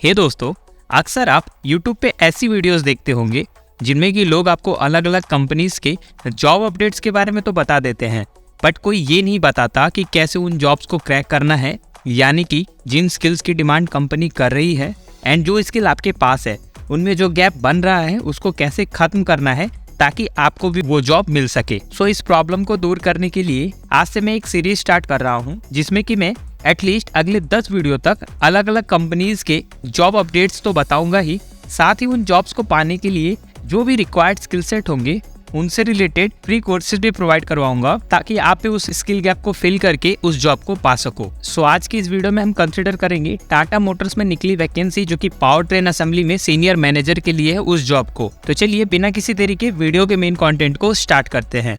हे दोस्तों, अक्सर आप YouTube पे ऐसी वीडियोस देखते होंगे जिनमें कि लोग आपको अलग अलग कंपनीज के जॉब अपडेट्स के बारे में तो बता देते हैं, बट कोई ये नहीं बताता कि कैसे उन जॉब्स को क्रैक करना है, यानी कि जिन स्किल्स की डिमांड कंपनी कर रही है एंड जो स्किल आपके पास है उनमें जो गैप बन रहा है उसको कैसे खत्म करना है ताकि आपको भी वो जॉब मिल सके। सो इस प्रॉब्लम को दूर करने के लिए आज से मैं एक सीरीज स्टार्ट कर रहा हूँ जिसमें कि मैं एटलीस्ट अगले 10 वीडियो तक अलग अलग कंपनीज के जॉब अपडेट्स तो बताऊंगा ही, साथ ही उन जॉब्स को पाने के लिए जो भी रिक्वायर्ड स्किल सेट होंगे उनसे रिलेटेड फ्री कोर्सेज भी प्रोवाइड करवाऊंगा ताकि आप भी उस स्किल गैप को फिल करके उस जॉब को पा सको। सो आज की इस वीडियो में हम कंसिडर करेंगे टाटा मोटर्स में निकली वैकेंसी जो कि पावर ट्रेन असेंबली में सीनियर मैनेजर के लिए है उस जॉब को। तो चलिए बिना किसी तरीके वीडियो के मेन कंटेंट को स्टार्ट करते हैं।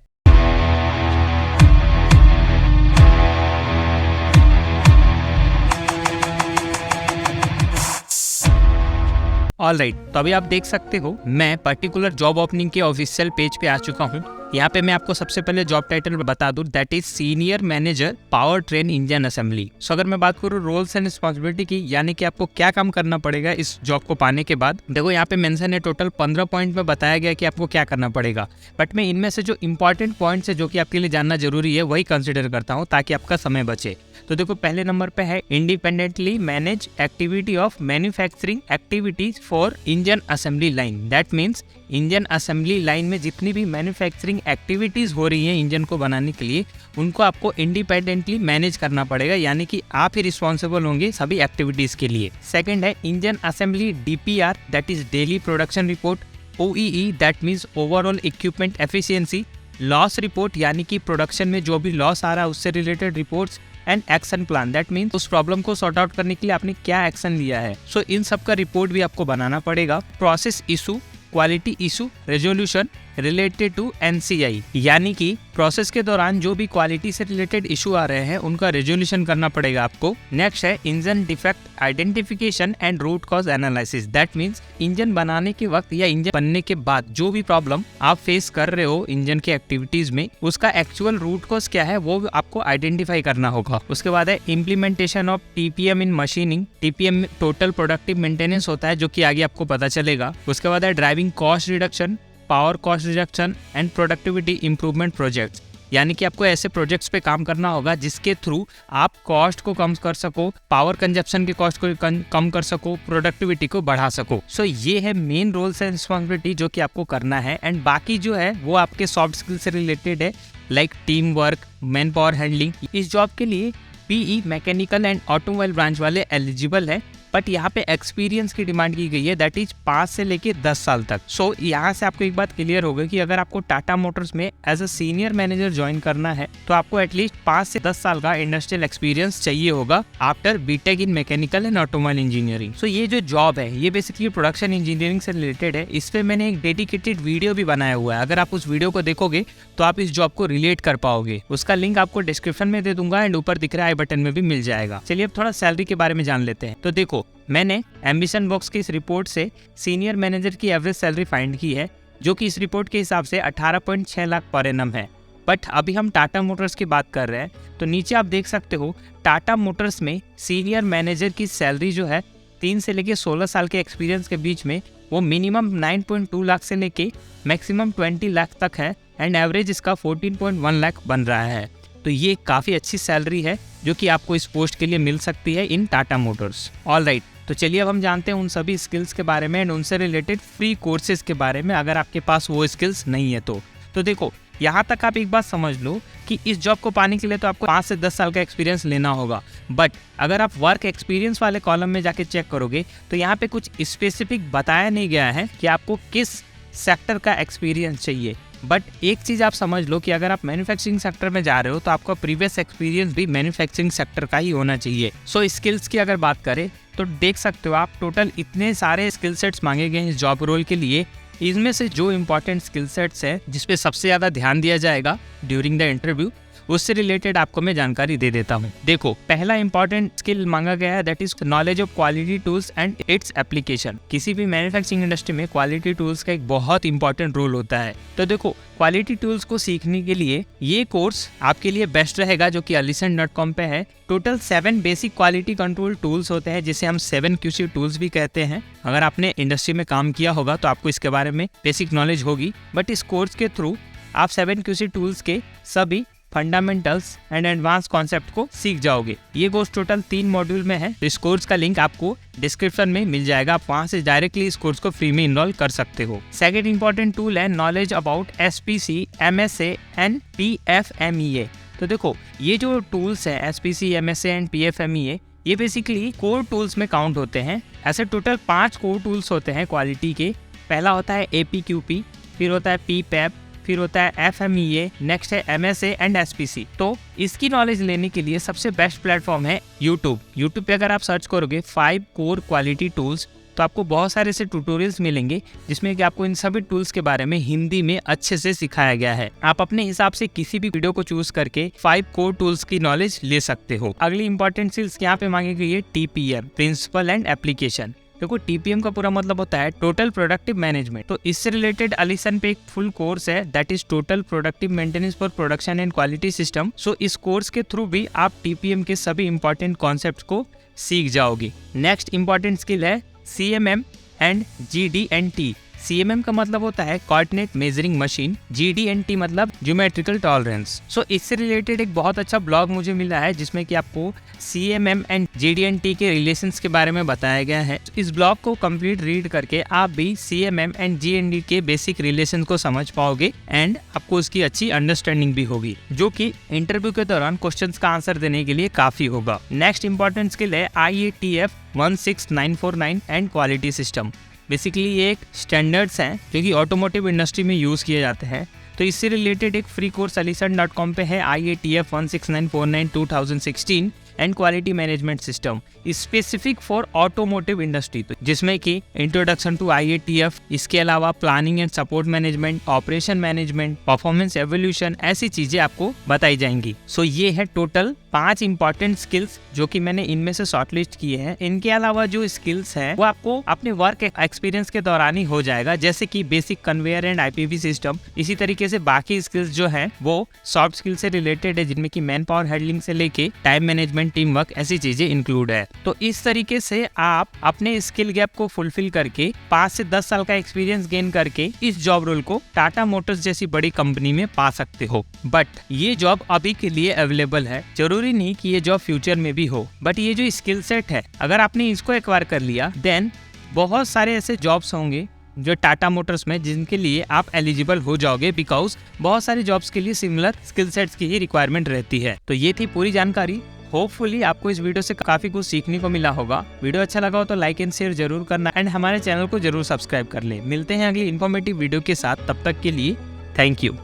ऑलराइट, तो अभी आप देख सकते हो मैं पर्टिकुलर जॉब ओपनिंग के ऑफिशियल पेज पे आ चुका हूँ। यहाँ पे मैं आपको सबसे पहले जॉब टाइटल बता दूं, that is senior manager power train engine assembly. So अगर मैं बात करूँ रोल्स एंड रिस्पॉन्सिबिलिटी की, यानी कि आपको क्या काम करना पड़ेगा इस जॉब को पाने के बाद, देखो यहाँ पे मेंशन है टोटल 15 पॉइंट में बताया गया कि आपको क्या करना पड़ेगा, बट मैं इनमें से जो इंपॉर्टेंट पॉइंट्स है जो कि आपके लिए जानना जरूरी है वही कंसिडर करता हूँ ताकि आपका समय बचे। तो देखो पहले नंबर पे है independently manage activity of manufacturing activities for engine assembly line. That means engine assembly line में जितनी भी मैन्युफैक्चरिंग एक्टिविटीज हो रही हैं इंजन को बनाने के लिए उनको आपको इंडिपेंडेंटली मैनेज करना पड़ेगा, यानी कि आप ही रिस्पॉन्सिबल होंगे सभी एक्टिविटीज के लिए। सेकंड है engine assembly DPR, that is daily production report. OEE, that means overall equipment efficiency. Loss report, यानी कि प्रोडक्शन में जो भी लॉस आ रहा है उससे related reports. And action plan, that means उस प्रॉब्लम को सॉर्ट आउट करने के लिए आपने क्या एक्शन लिया है। सो इन सब का रिपोर्ट भी आपको बनाना पड़ेगा। Process issue, quality issue resolution related to NCI, यानी कि प्रोसेस के दौरान जो भी क्वालिटी से रिलेटेड इशू आ रहे हैं उनका रेजोल्यूशन करना पड़ेगा आपको। नेक्स्ट है engine defect identification and root cause analysis. That means engine बनाने के वक्त या इंजन बनने के बाद जो भी प्रॉब्लम आप फेस कर रहे हो इंजन के एक्टिविटीज में उसका एक्चुअल रूट कॉज क्या है वो आपको आइडेंटिफाई करना होगा। उसके बाद है implementation of TPM in machining. TPM total productive maintenance होता है जो कि आगे आपको पता चलेगा। उसके बाद है driving cost reduction, power cost reduction and productivity improvement projects, यानी कि आपको ऐसे प्रोजेक्ट्स पे काम करना होगा जिसके थ्रू आप कॉस्ट को कम कर सको, पावर कंजप्शन के कॉस्ट को कम कर सको, प्रोडक्टिविटी को बढ़ा सको। सो ये है मेन रोल्स एंड रिस्पॉन्सिबिलिटी जो कि आपको करना है। एंड बाकी जो है वो आपके सॉफ्ट स्किल से रिलेटेड है, like team work, man power handling. इस जॉब के लिए PE mechanical and automobile branch वाले एलिजिबल है, बट यहाँ पे एक्सपीरियंस की डिमांड की गई है, दैट इज 5 से लेके 10 साल तक। सो यहाँ से आपको एक बात क्लियर हो गई कि अगर आपको टाटा मोटर्स में as a senior manager join करना है तो आपको एटलीस्ट 5 से 10 साल का इंडस्ट्रियल एक्सपीरियंस चाहिए होगा after BTech in mechanical and automobile engineering. So ये जो जॉब है ये बेसिकली प्रोडक्शन इंजीनियरिंग से रिलेटेड है। इस पे मैंने एक डेडिकेटेड वीडियो भी बनाया हुआ है, अगर आप उस वीडियो को देखोगे तो आप इस जॉब को रिलेट कर पाओगे। उसका लिंक आपको डिस्क्रिप्शन में दे दूंगा एंड ऊपर दिख रहा है आई बटन में भी मिल जाएगा। चलिए अब थोड़ा सैलरी के बारे में जान लेते हैं। तो देखो मैंने एम्बिशन बॉक्स की इस रिपोर्ट से सीनियर मैनेजर की एवरेज सैलरी फाइंड की है जो कि इस रिपोर्ट के हिसाब से 18.6 लाख पर एनम है। बट अभी हम टाटा मोटर्स की बात कर रहे हैं तो नीचे आप देख सकते हो टाटा मोटर्स में सीनियर मैनेजर की सैलरी जो है 3 से लेके 16 साल के एक्सपीरियंस के बीच में वो मिनिमम 9.2 लाख से लेके मैक्सिमम 20 लाख तक है एंड एवरेज इसका 14.1 लाख बन रहा है। तो ये काफ़ी अच्छी सैलरी है जो कि आपको इस पोस्ट के लिए मिल सकती है इन टाटा मोटर्स। ऑलराइट, तो चलिए अब हम जानते हैं उन सभी स्किल्स के बारे में एंड उनसे रिलेटेड फ्री कोर्सेज के बारे में अगर आपके पास वो स्किल्स नहीं है तो देखो यहाँ तक आप एक बात समझ लो कि इस जॉब को पाने के लिए तो आपको 5 से 10 साल का एक्सपीरियंस लेना होगा, बट अगर आप वर्क एक्सपीरियंस वाले कॉलम में जाके चेक करोगे तो यहाँ पे कुछ स्पेसिफिक बताया नहीं गया है कि आपको किस सेक्टर का एक्सपीरियंस चाहिए। बट एक चीज़ आप समझ लो कि अगर आप मैन्युफैक्चरिंग सेक्टर में जा रहे हो तो आपका प्रीवियस एक्सपीरियंस भी मैन्युफैक्चरिंग सेक्टर का ही होना चाहिए। सो स्किल्स की अगर बात करें तो देख सकते हो आप टोटल इतने सारे स्किल सेट्स मांगे गए हैं इस जॉब रोल के लिए। इनमें से जो इम्पोर्टेंट स्किल सेट्स है जिसपे सबसे ज़्यादा ध्यान दिया जाएगा ड्यूरिंग द इंटरव्यू उससे रिलेटेड आपको मैं जानकारी दे देता हूँ। देखो, पहला इंपॉर्टेंट स्किल मांगा गया है that is knowledge of quality tools and its application. किसी भी मैन्युफैक्चरिंग इंडस्ट्री में क्वालिटी टूल्स का एक बहुत इंपॉर्टेंट रोल होता है। तो देखो, क्वालिटी टूल्स को सीखने के लिए ये कोर्स आपके लिए बेस्ट रहेगा जो कि alicent.com पे है। Total 7 basic quality control tools होते हैं जिसे हम 7 QC टूल्स भी कहते हैं। अगर आपने इंडस्ट्री में काम किया होगा तो आपको इसके बारे में बेसिक नॉलेज होगी, बट इस कोर्स के थ्रू आप 7 QC टूल्स के सभी फंडामेंटल्स एंड एडवांस कॉन्सेप्ट को सीख जाओगे। ये कोर्स टोटल 3 मॉड्यूल में है। इस कोर्स का लिंक आपको डिस्क्रिप्शन में मिल जाएगा, आप वहां से डायरेक्टली इस कोर्स को फ्री में इनरोल कर सकते हो। सेकंड इंपॉर्टेंट टूल है knowledge about SPC, MSA and PFMEA। तो देखो, ये जो टूल्स है SPC, MSA एंड PFMEA, ये बेसिकली कोर टूल्स में काउंट होते हैं। ऐसे टोटल 5 कोर टूल्स होते हैं क्वालिटी के। पहला होता है APQP, फिर होता है PPAP, फिर होता है FMEA, नेक्स्ट है MSA एंड SPC। तो इसकी नॉलेज लेने के लिए सबसे बेस्ट प्लेटफॉर्म है यूट्यूब पे अगर आप सर्च करोगे 5 कोर क्वालिटी टूल्स तो आपको बहुत सारे ऐसे ट्यूटोरियल्स मिलेंगे जिसमें कि आपको इन सभी टूल्स के बारे में हिंदी में अच्छे से सिखाया गया है। आप अपने हिसाब से किसी भी वीडियो को चूज करके 5 कोर टूल्स की नॉलेज ले सकते हो। अगली इंपॉर्टेंट स्किल्स यहाँ पे मांगी गई है TPM, प्रिंसिपल एंड एप्लीकेशन। देखो, TPM का पूरा मतलब होता है टोटल प्रोडक्टिव मैनेजमेंट। तो इससे रिलेटेड alicent पे एक फुल कोर्स है that is total productive maintenance for production and quality system. So इस कोर्स के थ्रू भी आप TPM के सभी इंपॉर्टेंट कॉन्सेप्ट को सीख जाओगे। नेक्स्ट इंपॉर्टेंट स्किल है CMM एंड GD&T। CMM का मतलब होता है कोऑर्डिनेट मेजरिंग मशीन, GD&T मतलब ज्योमेट्रिकल टॉलरेंस। सो इससे रिलेटेड एक बहुत अच्छा ब्लॉग मुझे मिला है जिसमें कि आपको CMM एंड GD&T के रिलेशंस के बारे में बताया गया है। इस ब्लॉग को कंप्लीट रीड करके आप भी CMM एंड GD&T के बेसिक रिलेशन को समझ पाओगे एंड आपको उसकी अच्छी अंडरस्टैंडिंग भी होगी, जो कि इंटरव्यू के दौरान क्वेश्चंस का आंसर देने के लिए काफी होगा। नेक्स्ट इंपॉर्टेंट स्किल है IATF 16949 and quality system. Basically ये एक स्टैंडर्ड्स हैं जो कि ऑटोमोटिव इंडस्ट्री में यूज़ किए जाते हैं। तो इससे रिलेटेड एक फ्री कोर्स alicent.com पे है IATF 16949 2016 and quality management system specific for automotive industry, तो जिसमें कि इंट्रोडक्शन टू IATF, इसके अलावा planning and support management, operation management, performance evolution, ऐसी चीजें आपको बताई जाएंगी। सो ये है टोटल 5 इंपॉर्टेंट स्किल्स जो कि मैंने इनमें से शॉर्टलिस्ट किए हैं। इनके अलावा जो स्किल्स हैं वो आपको अपने वर्क एक्सपीरियंस के दौरान ही हो जाएगा, जैसे कि basic conveyor and IPV system. इसी तरीके से बाकी स्किल्स जो हैं वो सॉफ्ट स्किल से रिलेटेड है, जिनमें कि मैन पावर हैंडलिंग से लेके टाइम मैनेजमेंट, टीम वर्क, ऐसी चीजें इंक्लूड है। तो इस तरीके से आप अपने स्किल गैप को फुलफिल करके 5 से 10 साल का एक्सपीरियंस गेन करके इस जॉब रोल को टाटा मोटर्स जैसी बड़ी कंपनी में पा सकते हो। बट ये जॉब अभी के लिए अवेलेबल है, जरूरी नहीं कि ये जॉब फ्यूचर में भी हो। बट ये जो स्किल सेट है, अगर आपने इसको एक्वायर कर लिया देन बहुत सारे ऐसे जॉब्स होंगे जो टाटा मोटर्स में जिनके लिए आप एलिजिबल हो जाओगे, बिकॉज बहुत सारे जॉब्स के लिए सिमिलर स्किल सेट्स की ही रिक्वायरमेंट रहती है। तो ये थी पूरी जानकारी। होपफुली आपको इस वीडियो से काफी कुछ सीखने को मिला होगा। वीडियो अच्छा लगा हो तो लाइक एंड शेयर जरूर करना एंड हमारे चैनल को जरूर सब्सक्राइब कर ले। मिलते हैं अगली इन्फॉर्मेटिव वीडियो के साथ, तब तक के लिए थैंक यू।